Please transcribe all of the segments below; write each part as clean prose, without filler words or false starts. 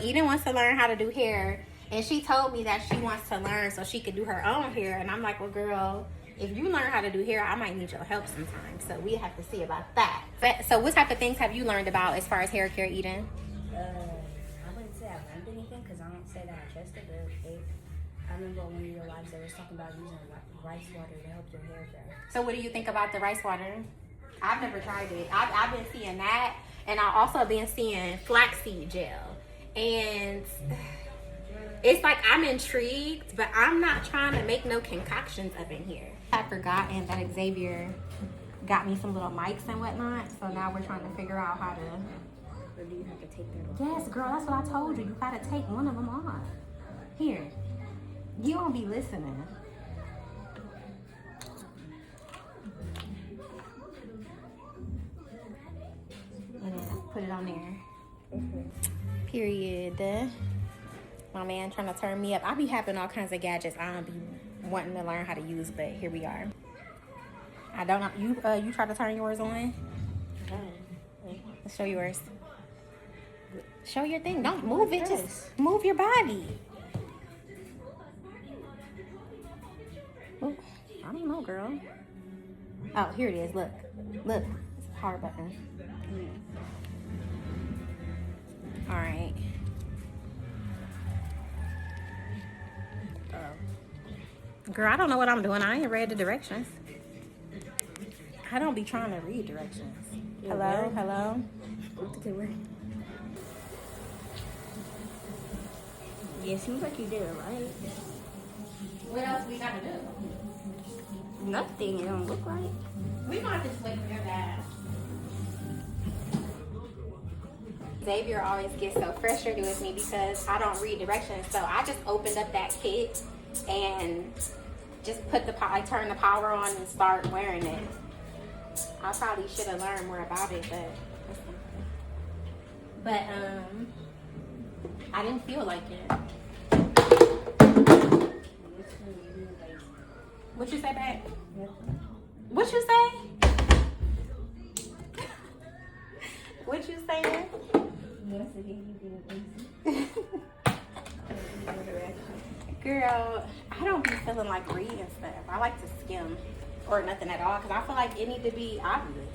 Eden wants to learn how to do hair, and she told me that she wants to learn so she could do her own hair. And I'm like, well, girl, if you learn how to do hair, I might need your help sometime. So we have to see about that. So what type of things have you learned about as far as hair care, Eden? I wouldn't say I learned anything because I don't say that I trust it, but I remember when you were live, they was talking about using rice water to help your hair grow. So what do you think about the rice water? I've never tried it. I've been seeing that, and I also been seeing flaxseed gel. And it's like I'm intrigued, but I'm not trying to make no concoctions up in here. I've forgotten that Xavier got me some little mics and whatnot, so now we're trying to figure out how to... Or do you have to take that off? Yes, girl, that's what I told you. You gotta take one of them off. Here. You don't be listening. And then put it on there. Period. My man trying to turn me up. I be having all kinds of gadgets I don't be wanting to learn how to use, but here we are. I don't know. You try to turn yours on? Let's show yours. Show your thing. Don't move it. Just move your body. Ooh, I don't know, girl. Oh, here it is. Look. Look. It's a power button. All right. Girl, I don't know what I'm doing. I ain't read the directions. I don't be trying to read directions. Hello? Hello? Yeah, it seems like you did it right. What else we gotta do? Nothing, it don't look right. We might just wait for your dad. Xavier always gets so frustrated with me because I don't read directions. So I just opened up that kit and just put turn the power on and start wearing it. I probably should have learned more about it, but I didn't feel like it. What you say, babe? What you say? What you saying? Girl, I don't be feeling like reading stuff. I like to skim or nothing at all because I feel like it need to be obvious.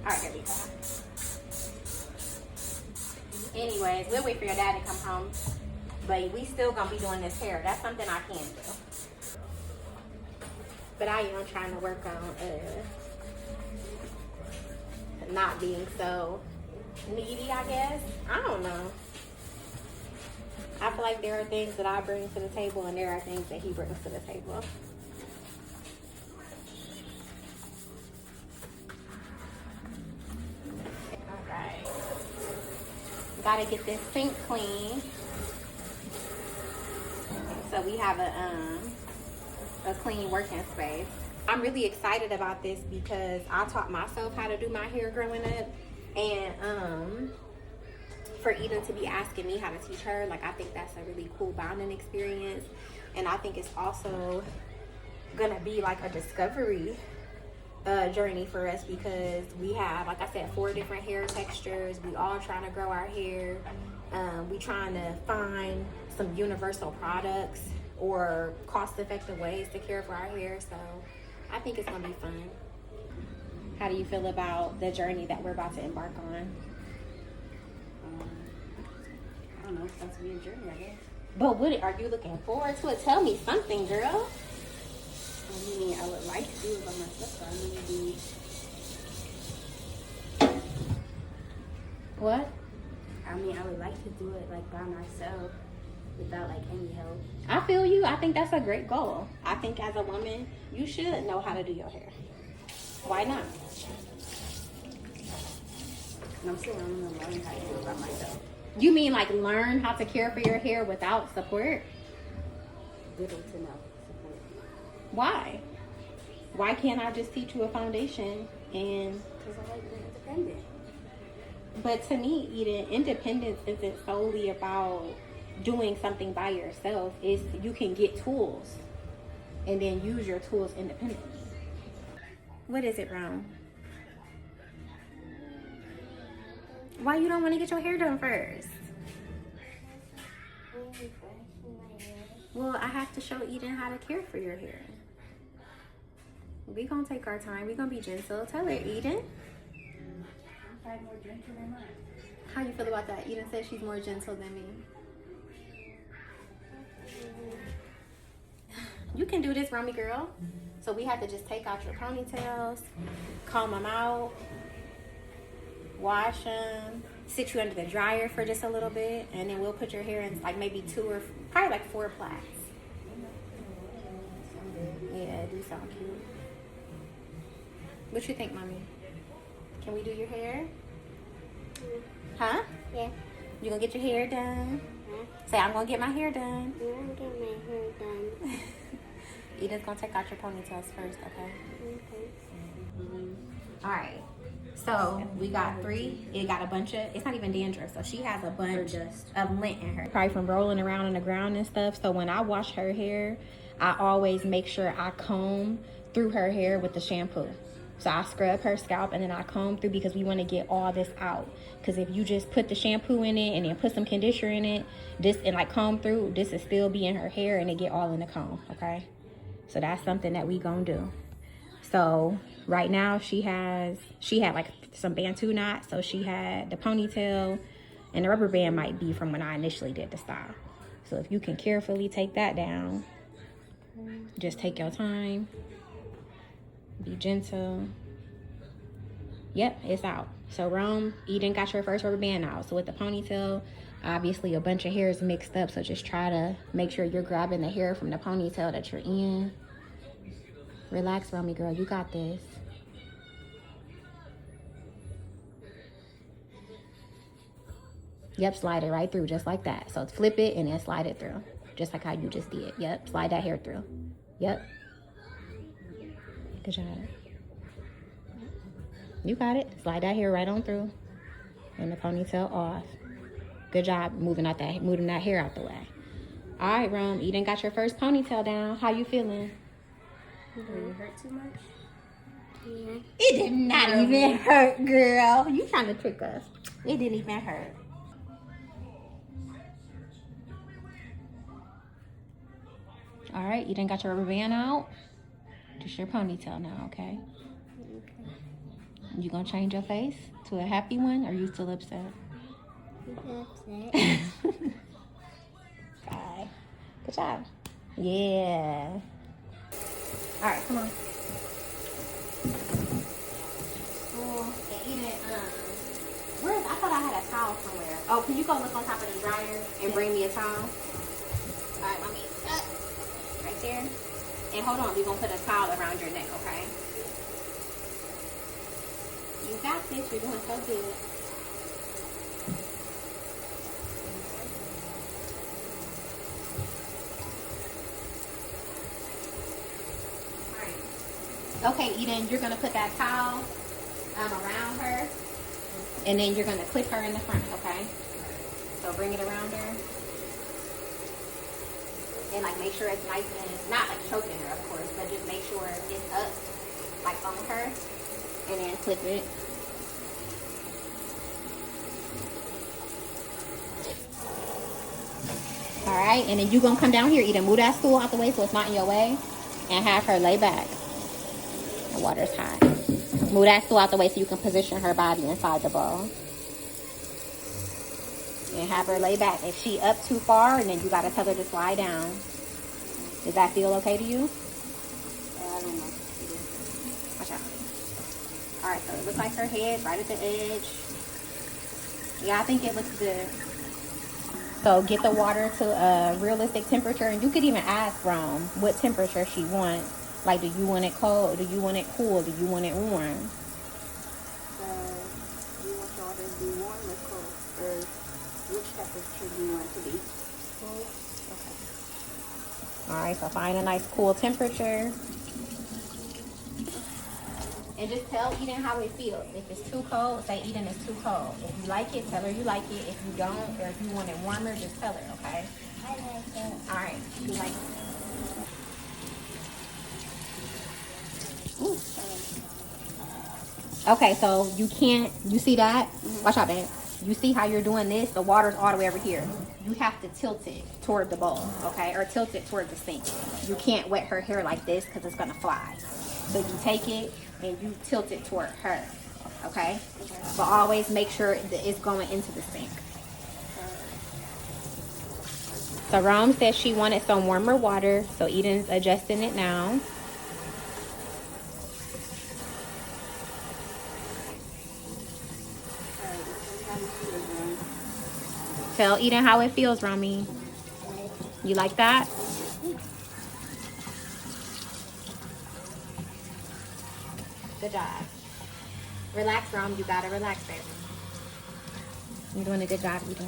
All right, here we go. Anyways, we'll wait for your dad to come home, but we still gonna be doing this hair. That's something I can do. But I am trying to work on not being so needy, I guess. I don't know. I feel like there are things that I bring to the table and there are things that he brings to the table. Alright. Gotta get this sink clean. So we have a clean working space. I'm really excited about this because I taught myself how to do my hair growing up, and for Eden to be asking me how to teach her, like, I think that's a really cool bonding experience. And I think it's also gonna be like a discovery journey for us because we have, like I said, 4 different hair textures. We all trying to grow our hair. We trying to find some universal products or cost-effective ways to care for our hair. So I think it's gonna be fun. How do you feel about the journey that we're about to embark on? I don't know, it's supposed to be a journey, I guess. But what are you looking forward to it? Tell me something, girl. I mean, I would like to do it by myself, but I need to be... What? I mean, I would like to do it, like, by myself without, like, any help. I feel you. I think that's a great goal. I think as a woman, you should know how to do your hair. Why not? And I'm still learning how to do it by myself. You mean like learn how to care for your hair without support? Little to no support. Why? Why can't I just teach you a foundation and... Because I like being independent. But to me, Eden, independence isn't solely about doing something by yourself. It's you can get tools and then use your tools independently. What is it, Rome? Why you don't want to get your hair done first? Well, I have to show Eden how to care for your hair. We gonna take our time. We gonna be gentle. Tell her, Eden. I'm probably more gentle than mine. How you feel about that? Eden says she's more gentle than me. You can do this, Romy girl. So we have to just take out your ponytails, comb them out, wash them, sit you under the dryer for just a little bit, and then we'll put your hair in like maybe 2 or probably like 4 plaits. Yeah, it do sound cute. What you think, mommy? Can we do your hair? Huh? Yeah. You gonna get your hair done? Huh? Say, I'm gonna get my hair done. I'm gonna get my hair done. Eden's gonna take out your ponytails first, okay? Okay. All right. So we got 3. It got a bunch of, it's not even dandruff. So she has a bunch of lint in her. Probably from rolling around on the ground and stuff. So when I wash her hair, I always make sure I comb through her hair with the shampoo. So I scrub her scalp and then I comb through because we want to get all this out. Because if you just put the shampoo in it and then put some conditioner in it, this and like comb through, this will still be in her hair and it get all in the comb, okay? So that's something that we gonna do. So right now she had like some Bantu knots. So she had the ponytail and the rubber band might be from when I initially did the style. So if you can carefully take that down, just take your time, be gentle. Yep, it's out. So Rome, Eden got your first rubber band out. So with the ponytail, obviously a bunch of hair is mixed up. So just try to make sure you're grabbing the hair from the ponytail that you're in. Relax, Romy girl, you got this. Yep, slide it right through just like that. So flip it and then slide it through. Just like how you just did. Yep, slide that hair through. Yep. Good job. You got it. Slide that hair right on through. And the ponytail off. Good job moving that hair out the way. All right, Rome, Eden got your first ponytail down. How you feeling? Did it hurt too much? Yeah. It did not even hurt, girl. You trying to trick us. It didn't even hurt. All right, you done got your rubber band out. Just your ponytail now, okay? Okay. You gonna change your face to a happy one, or you still upset? That's Okay. Good job. Yeah. All right, come on. Oh, and Eden, where's, I thought I had a towel somewhere. Oh, can you go look on top of the dryer and bring me a towel? All right, mommy. Right there. And hold on, we're gonna put a towel around your neck, okay? You got this, you're doing so good. Okay, Eden, you're gonna put that towel around her, and then you're gonna clip her in the front, okay? So bring it around her, and like make sure it's nice and not like choking her, of course, but just make sure it's up, like on her, and then clip it. All right, and then you're gonna come down here, Eden. Move that stool out the way so it's not in your way, and have her lay back. The water's hot. Move that stool out the way so you can position her body inside the bowl. And have her lay back. If she up too far, and then you gotta tell her to slide down. Does that feel okay to you? I don't know. Watch out. Alright, so it looks like her head right at the edge. Yeah, I think it looks good. So get the water to a realistic temperature, and you could even ask Rome what temperature she wants. Like, do you want it cold? Do you want it cool? Do you want it warm? You want your water to be warm or cold? Or which temperature do you want it to be? Cold? Okay. Alright, so find a nice cool temperature. And just tell Eden how it feels. If it's too cold, say Eden is too cold. If you like it, tell her you like it. If you don't, or if you want it warmer, just tell her, okay? I like it. Alright, you like it. Okay, so you can't, you see that? Watch out, babe. you see how you're doing this? The water's all the way over here. You have to tilt it toward the bowl, okay? Or tilt it toward the sink. You can't wet her hair like this because it's gonna fly. So you take it and you tilt it toward her, okay? But always make sure that it's going into the sink. So Rome says she wanted some warmer water, so Eden's adjusting it now. Tell Eden how it feels, Rami. You like that? Good job. Relax, Rom. You gotta relax, baby. You're doing a good job, Eden.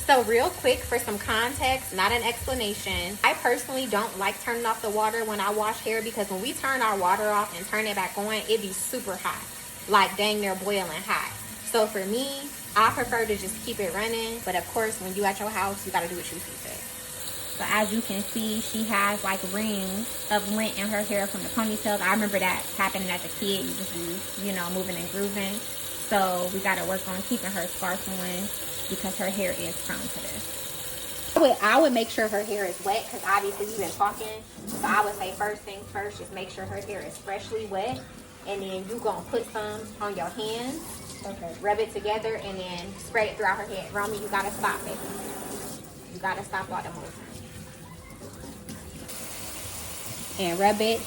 So real quick, for some context, not an explanation, I personally don't like turning off the water when I wash hair, because when we turn our water off and turn it back on, it be super hot. Like dang near boiling hot. So for me, I prefer to just keep it running. But of course, when you at your house, you gotta do what you see fit. So as you can see, she has like rings of lint in her hair from the ponytails. I remember that happening as a kid. You just be, you know, moving and grooving. So we gotta work on keeping her sparse on, because her hair is prone to this. I would make sure her hair is wet, because obviously we've been talking. So I would say first things first, just make sure her hair is freshly wet. And then you gonna put some on your hands. Okay. Rub it together and then spray it throughout her head. Romy, you gotta stop it. You gotta stop all the motion. And rub it.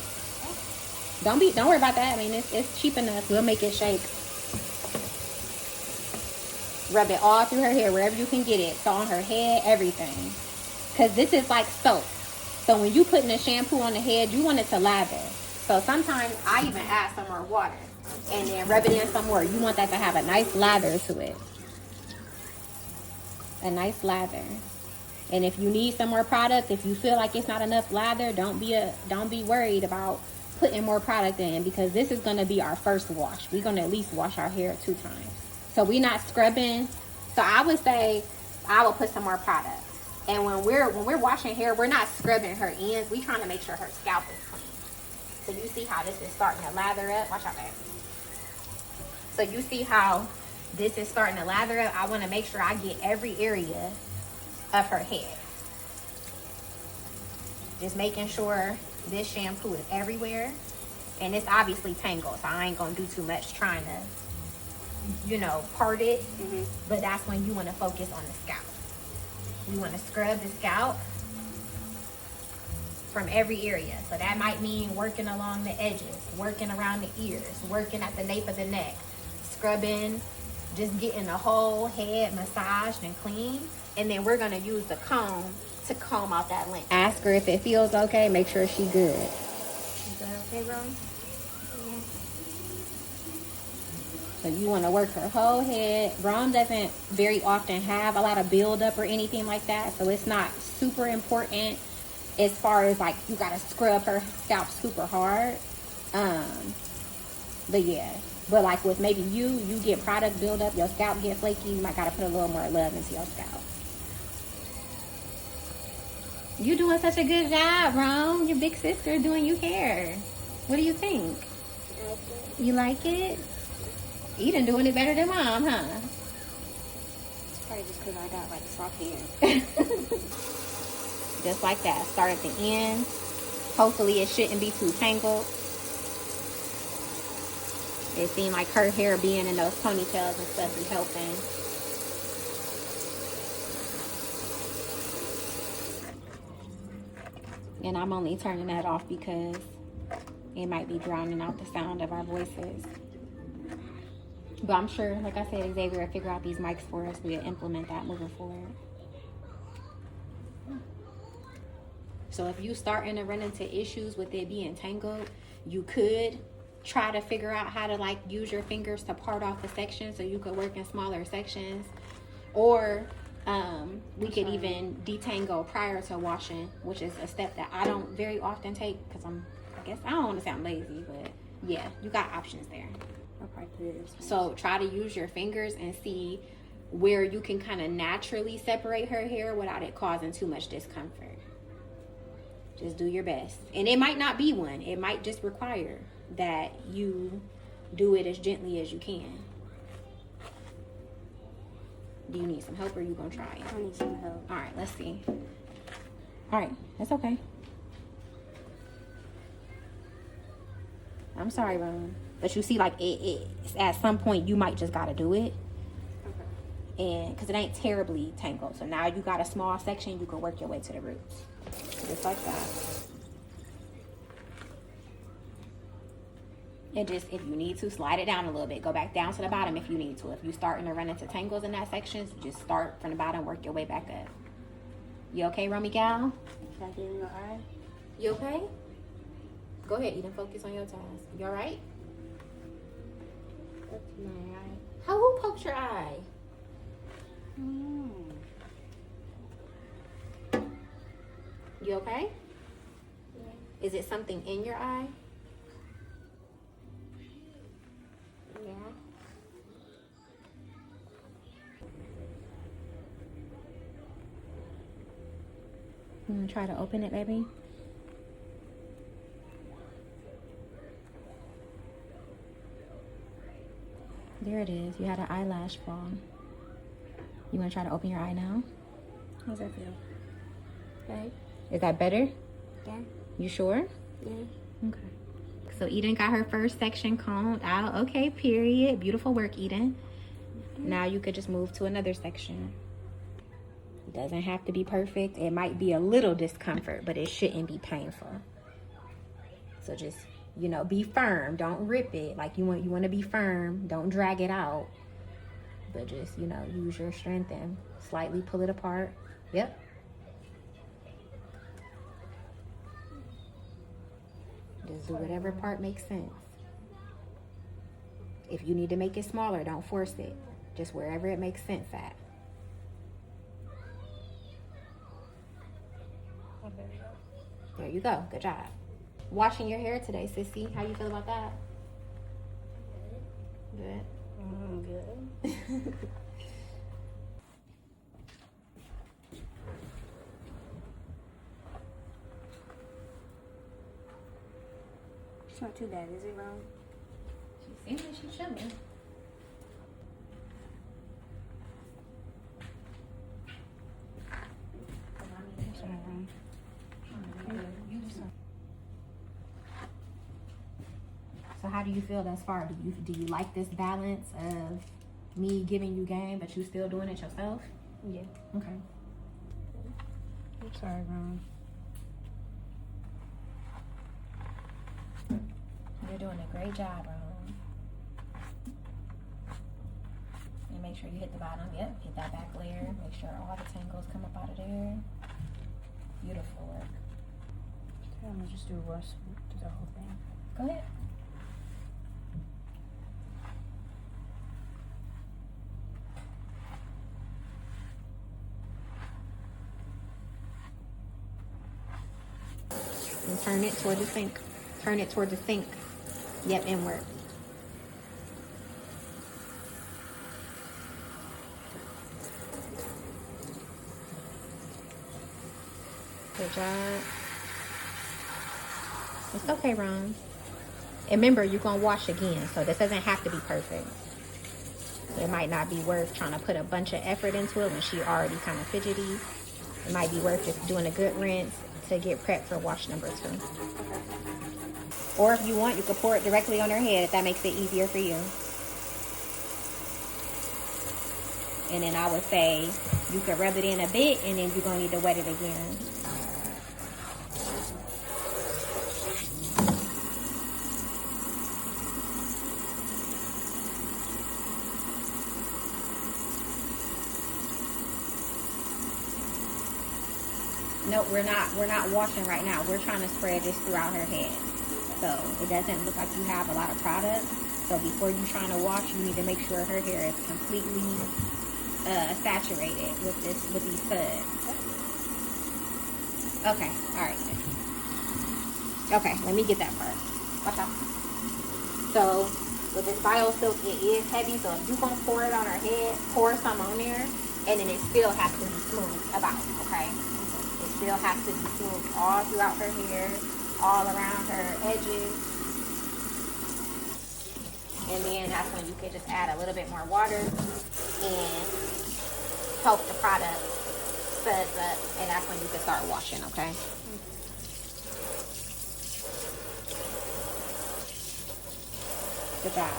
Don't worry about that. I mean, it's cheap enough. We'll make it shake. Rub it all through her hair, wherever you can get it. So on her head, everything. Because this is like soap. So when you putting a shampoo on the head, you want it to lather. So sometimes I even add some more water and then rub it in some more. You want that to have a nice lather to it. A nice lather. And if you need some more product, if you feel like it's not enough lather, don't be worried about putting more product in, because this is going to be our first wash. We're going to at least wash our hair 2 times. So we're not scrubbing. So I would say I would put some more product. And when we're washing hair, we're not scrubbing her ends. We're trying to make sure her scalp is clean. So you see how this is starting to lather up. Watch out, babe. So you see how this is starting to lather up. I want to make sure I get every area of her head. Just making sure this shampoo is everywhere. And it's obviously tangled, so I ain't going to do too much trying to, you know, part it. Mm-hmm. But that's when you want to focus on the scalp. You want to scrub the scalp from every area. So that might mean working along the edges, working around the ears, working at the nape of the neck, scrubbing, just getting the whole head massaged and clean. And then we're going to use the comb to comb out that lint. Ask her if it feels okay. Make sure she's good. Is that okay, Rose? Yeah. So you want to work her whole head. Ron doesn't very often have a lot of buildup or anything like that. So it's not super important as far as like you got to scrub her scalp super hard. But yeah. But like with maybe you get product buildup, your scalp get flaky, you might got to put a little more love into your scalp. You doing such a good job, Ron. Your big sister doing your hair. What do you think? I like it. You like it? Eden doing it better than Mom, huh? It's probably just because I got like soft hair. Just like that. Start at the end. Hopefully it shouldn't be too tangled. It seemed like her hair being in those ponytails and stuff is helping. And I'm only turning that off because it might be drowning out the sound of our voices. But I'm sure, like I said, Xavier will figure out these mics for us. We'll implement that moving forward. So if you starting to run into issues with it being tangled, you could try to figure out how to like use your fingers to part off the section so you could work in smaller sections. Or we could even detangle prior to washing, which is a step that I don't very often take because I don't want to sound lazy, but yeah, you got options there. So try to use your fingers and see where you can kind of naturally separate her hair without it causing too much discomfort. Just do your best. And it might not be one. It might just require that you do it as gently as you can. Do you need some help or you gonna try it? I need some help. All right, let's see. All right, that's okay. I'm sorry, Ron. But you see, like, it's at some point you might just gotta do it. Okay. And because it ain't terribly tangled. So now you got a small section, you can work your way to the roots. Just like that. And just, if you need to, slide it down a little bit. Go back down to the bottom if you need to. If you're starting to run into tangles in that section, just start from the bottom, work your way back up. You okay, Romy gal? Can I get in your eye? You okay? Go ahead, Eden. Focus on your task. You all right? That's my eye. Who poked your eye? Mm. You okay? Yeah. Is it something in your eye? Yeah. You want to try to open it, baby? There it is. You had an eyelash fall. You want to try to open your eye now? How's that feel? Okay. Is that better? Yeah. You sure? Yeah. Okay. So Eden got her first section combed out. Okay, period. Beautiful work, Eden. Now you could just move to another section. It doesn't have to be perfect. It might be a little discomfort, but it shouldn't be painful. So just, you know, be firm. Don't rip it. Like you want to be firm. Don't drag it out. But just, you know, use your strength and slightly pull it apart. Yep. Just do whatever part makes sense. If you need to make it smaller, don't force it. Just wherever it makes sense at. There you go. Good job. Washing your hair today, sissy. How you feel about that? Good. Good. It's not too bad, is it, Ron? She seems like she's chilling. So how do you feel thus far? Do you like this balance of me giving you game, but you still doing it yourself? Yeah. Okay. I'm sorry, Ron. You're doing a great job, Ron. And make sure you hit the bottom. Yep, hit that back layer. Make sure all the tangles come up out of there. Beautiful work. I'm gonna just do a rush to the whole thing. Go ahead. And turn it toward the sink. Turn it toward the sink. Yep, inward. Good job. It's okay, Ron. And remember, you're going to wash again, so this doesn't have to be perfect. It might not be worth trying to put a bunch of effort into it when she already kind of fidgety. It might be worth just doing a good rinse to get prepped for wash number 2. Or if you want, you could pour it directly on her head if that makes it easier for you. And then I would say you could rub it in a bit and then you're going to need to wet it again. No, we're not washing right now. We're trying to spread this throughout her head. So it doesn't look like you have a lot of product. So before you trying to wash, you need to make sure her hair is completely saturated with these suds. Okay, alright. Okay, let me get that part. Watch out. So with this BioSilk, it is heavy, so if you're gonna pour it on her head, pour some on there, and then it still has to be smooth about, okay? Still has to be smooth all throughout her hair, all around her edges. And then that's when you can just add a little bit more water and hope the product suds up, and that's when you can start washing, okay? Good job.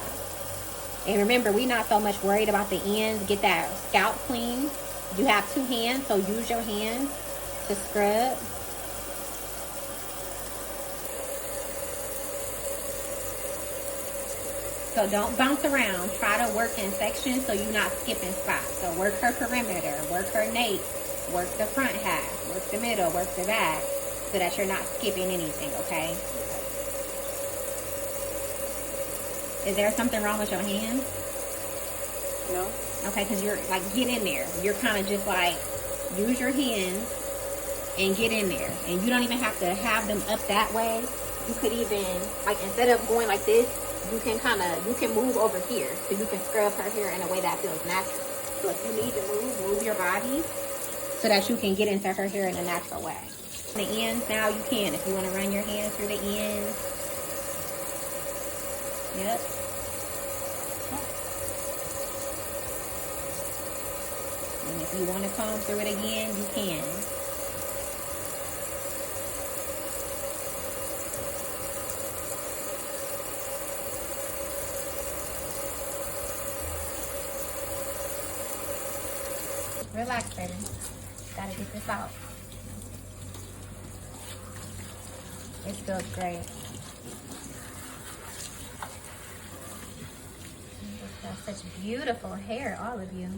And remember, we're not so much worried about the ends. Get that scalp clean. You have 2 hands, so use your hands to scrub. So don't bounce around. Try to work in sections so you're not skipping spots. So work her perimeter, work her nape, work the front half, work the middle, work the back, so that you're not skipping anything, okay? Is there something wrong with your hand? No. Okay, because you're like, get in there. You're kind of just like, use your hands and get in there. And you don't even have to have them up that way. You could even, like, instead of going like this, you can move over here. So you can scrub her hair in a way that feels natural. So if you need to move your body so that you can get into her hair in a natural way. The ends now, you can. If you want to run your hands through the ends. Yep. And if you want to comb through it again, you can. Relax, baby. Gotta get this out. It feels great. You've got such beautiful hair, all of you.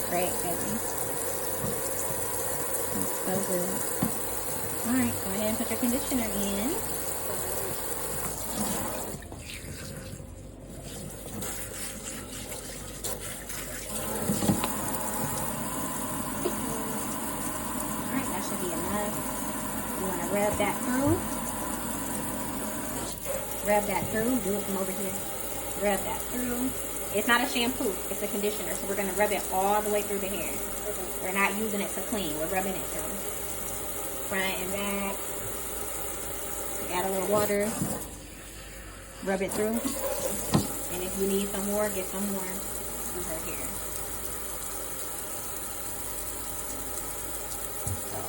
Great, baby. It's so good. All right, go ahead and put your conditioner in. Rub that through. Rub that through. Do it from over here. Rub that through. It's not a shampoo. It's a conditioner. So we're going to rub it all the way through the hair. We're not using it to clean. We're rubbing it through. Front and back. Add a little water. Rub it through. And if you need some more, get some more through her hair.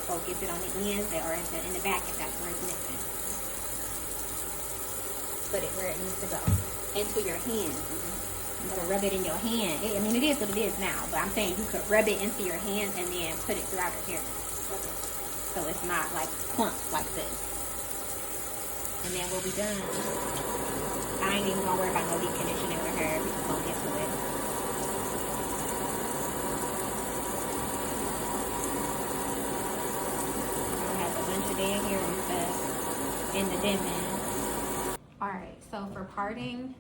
Focus it on the ends or in the back if that's where it's missing. Put it where it needs to go. Into your hand. You can rub it in your hand. I mean, it is what it is now, but I'm saying you could rub it into your hands and then put it throughout her hair. So it's not like clumps like this. And then we'll be done. I ain't even gonna worry about no deep conditioning with her. We just gonna get to it. Dead hair and stuff in the dimming. Alright, so for parting,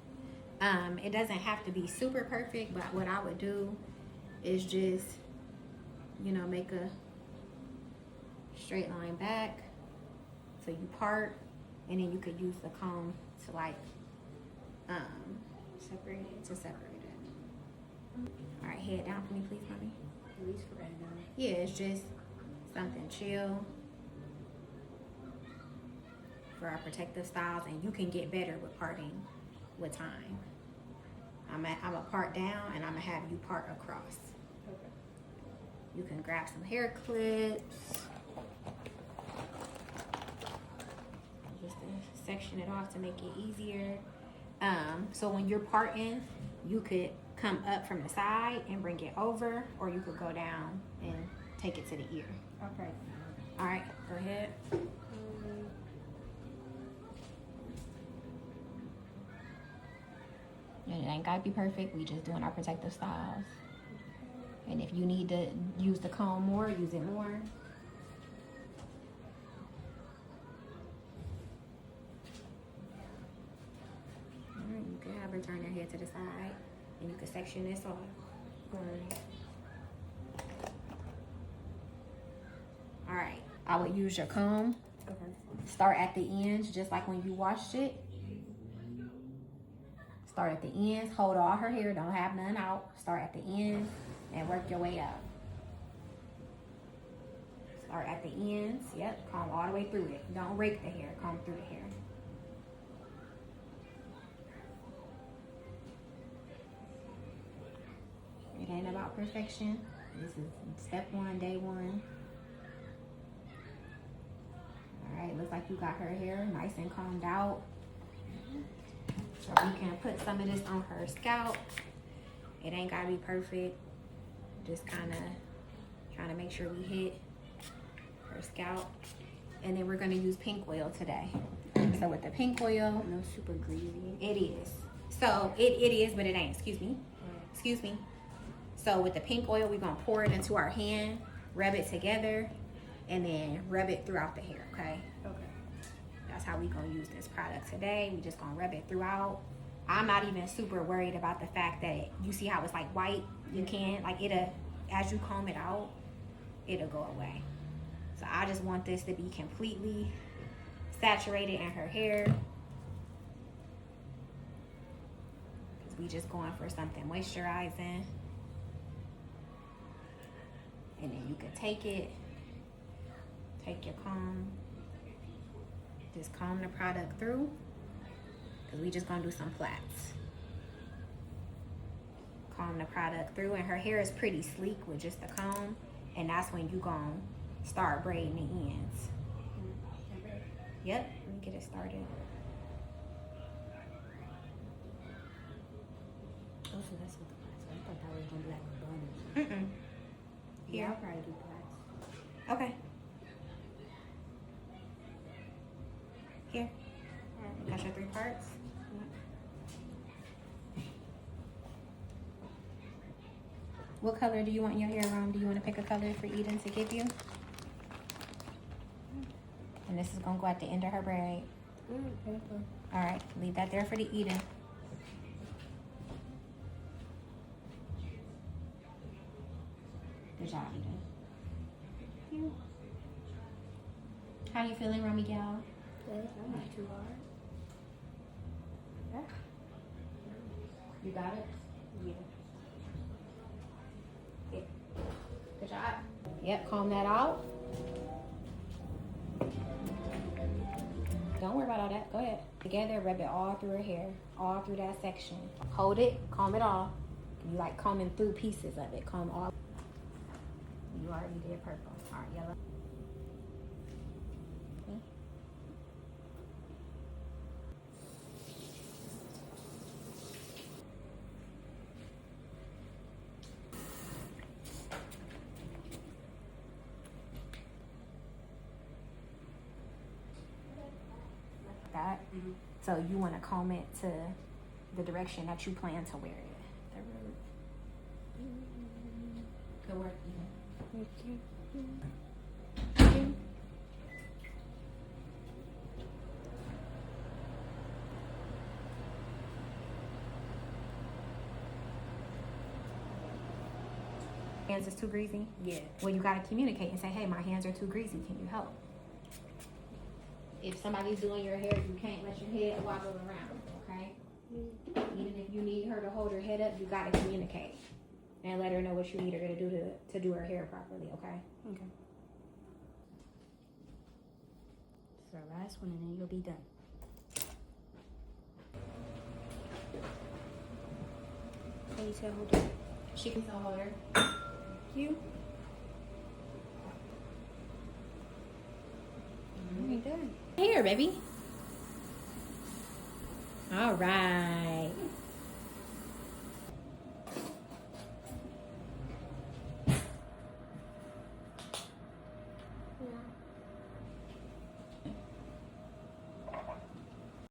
it doesn't have to be super perfect, but what I would do is just, you know, make a straight line back so you part, and then you could use the comb to like separate it. Alright, head down for me please, mommy. At least for right now. Yeah, it's just something chill for our protective styles, and you can get better with parting with time. I'm gonna part down and I'm gonna have you part across. Okay. You can grab some hair clips just to section it off to make it easier. So when you're parting, you could come up from the side and bring it over, or you could go down and take it to the ear. Okay. All right, go ahead. And it ain't gotta be perfect. We just doing our protective styles. And if you need to use the comb more, use it more. Alright, you can have her turn her head to the side, and you can section this off. Alright, I would use your comb. Okay. Start at the ends, just like when you washed it. Start at the ends, hold all her hair, don't have none out. Start at the ends and work your way up. Start at the ends, yep, comb all the way through it. Don't rake the hair, comb through the hair. It ain't about perfection. This is step one, day one. All right, looks like you got her hair nice and combed out. So we can put some of this on her scalp. It ain't gotta be perfect. Just kind of trying to make sure we hit her scalp. And then we're gonna use pink oil today. So with the pink oil, No super greasy. it is. So it is, but it ain't. Excuse me. Excuse me. So with the pink oil, we're gonna pour it into our hand, rub it together, and then rub it throughout the hair, okay? Okay. That's how we gonna use this product today. We just gonna rub it throughout. I'm not even super worried about the fact that you see how it's like white. You can, like it'll, as you comb it out, it'll go away. So I just want this to be completely saturated in her hair. Cause we just going for something moisturizing. And then you can take it, take your comb, just comb the product through, because we just gonna do some plaits. Comb the product through, and her hair is pretty sleek with just the comb, and that's when you gonna start braiding the ends. Yep, let me get it started. Oh, so that's what the plaits. I thought that was gonna be like a bonus. Here. Yeah, I'll probably do plaits. Okay. Here. Got your 3 parts? What color do you want your hair on? Do you want to pick a color for Eden to give you? And this is going to go at the end of her braid. All right, leave that there for the Eden. Good job, Eden. How you feeling, Romy gal? Good. Not too hard. Yeah. You got it? Yeah. Good job. Yep, comb that out. Don't worry about all that. Go ahead. Together, rub it all through her hair, all through that section. Hold it, comb it off. You like combing through pieces of it. Comb all. You already did purple. All right, yellow. That. So you want to comb it to the direction that you plan to wear it. Good work, Eden. Hands is too greasy? Yeah. Well, you got to communicate and say, hey, my hands are too greasy. Can you help? If somebody's doing your hair, you can't let your head wobble around, okay? Even if you need her to hold her head up, you got to communicate and let her know what you need her to do to do her hair properly, okay? Okay. It's our last one, and then you'll be done. Ponytail holder. She can still hold her. You. Alright, done. Here, baby. All right.